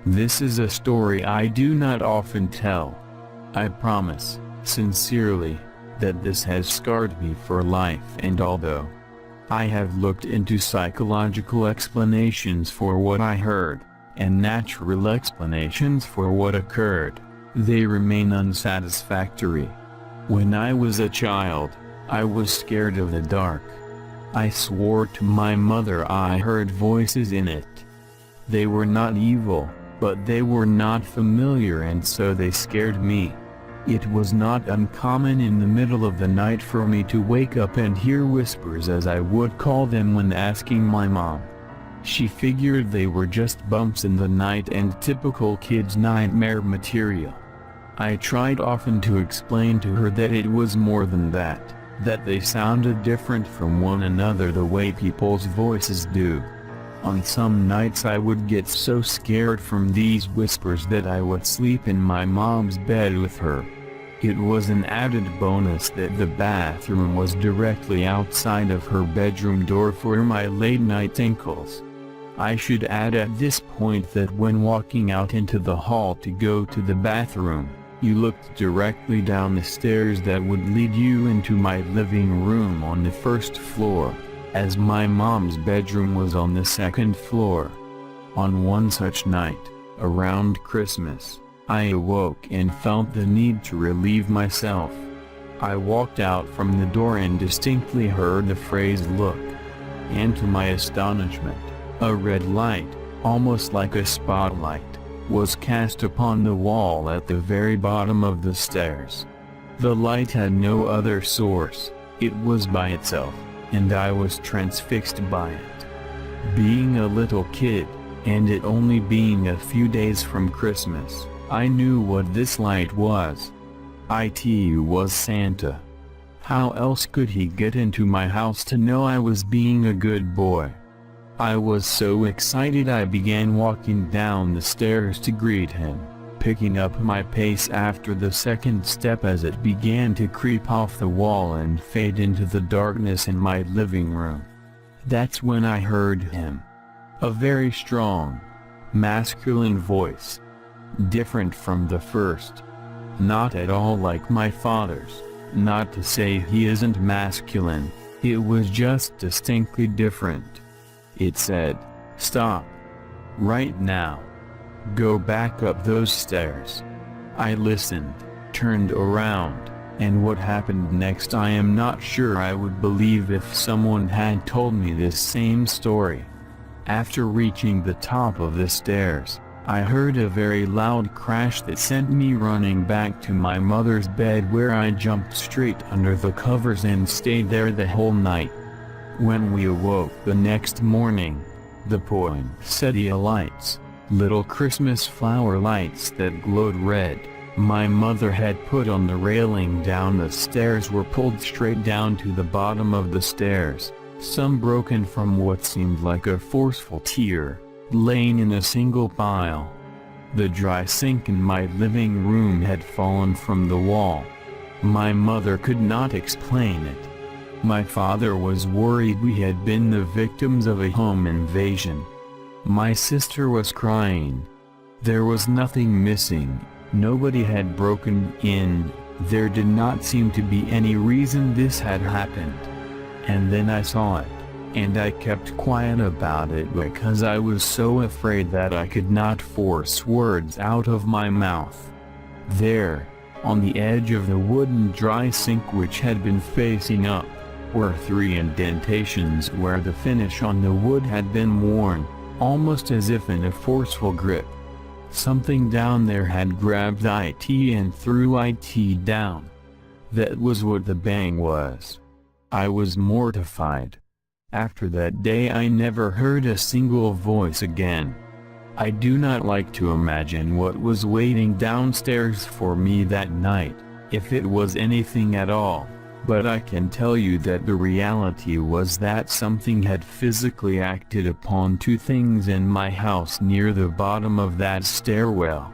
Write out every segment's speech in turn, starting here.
This is a story I do not often tell. I promise, sincerely, that this has scarred me for life, and although I have looked into psychological explanations for what I heard, and natural explanations for what occurred, they remain unsatisfactory. When I was a child, I was scared of the dark. I swore to my mother I heard voices in it. They were not evil, but they were not familiar, and so they scared me. It was not uncommon in the middle of the night for me to wake up and hear whispers, as I would call them when asking my mom. She figured they were just bumps in the night and typical kids' nightmare material. I tried often to explain to her that it was more than that, that they sounded different from one another the way people's voices do. On some nights I would get so scared from these whispers that I would sleep in my mom's bed with her. It was an added bonus that the bathroom was directly outside of her bedroom door for my late-night tinkles. I should add at this point that when walking out into the hall to go to the bathroom, you looked directly down the stairs that would lead you into my living room on the first floor, as my mom's bedroom was on the second floor. On one such night, around Christmas, I awoke and felt the need to relieve myself. I walked out from the door and distinctly heard the phrase "look." And to my astonishment, a red light, almost like a spotlight, was cast upon the wall at the very bottom of the stairs. The light had no other source, it was by itself, and I was transfixed by it. Being a little kid, and it only being a few days from Christmas, I knew what this light was. It was Santa. How else could he get into my house to know I was being a good boy? I was so excited I began walking down the stairs to greet him, picking up my pace after the second step as it began to creep off the wall and fade into the darkness in my living room. That's when I heard him. A very strong, masculine voice. Different from the first. Not at all like my father's. Not to say he isn't masculine, it was just distinctly different. It said, "Stop. Right now. Go back up those stairs." I listened, turned around, and what happened next I am not sure I would believe if someone had told me this same story. After reaching the top of the stairs, I heard a very loud crash that sent me running back to my mother's bed, where I jumped straight under the covers and stayed there the whole night. When we awoke the next morning, the poinsettia lights, little Christmas flower lights that glowed red, my mother had put on the railing down the stairs were pulled straight down to the bottom of the stairs, some broken from what seemed like a forceful tear, laying in a single pile. The dry sink in my living room had fallen from the wall. My mother could not explain it. My father was worried we had been the victims of a home invasion. My sister was crying. There was nothing missing, nobody had broken in, there did not seem to be any reason this had happened. And then I saw it, and I kept quiet about it because I was so afraid that I could not force words out of my mouth. There, on the edge of the wooden dry sink which had been facing up, were 3 indentations where the finish on the wood had been worn, almost as if in a forceful grip. Something down there had grabbed it and threw it down. That was what the bang was. I was mortified. After that day I never heard a single voice again. I do not like to imagine what was waiting downstairs for me that night, if it was anything at all. But I can tell you that the reality was that something had physically acted upon 2 things in my house near the bottom of that stairwell.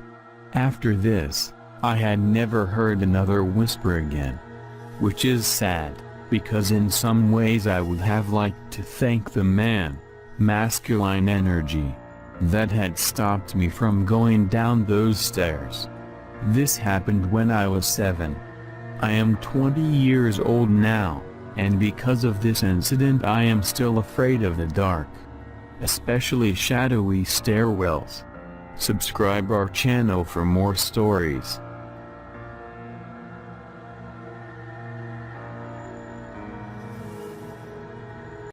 After this, I had never heard another whisper again. Which is sad, because in some ways I would have liked to thank the man, masculine energy, that had stopped me from going down those stairs. This happened when I was 7. I am 20 years old now, and because of this incident I am still afraid of the dark, especially shadowy stairwells. Subscribe our channel for more stories.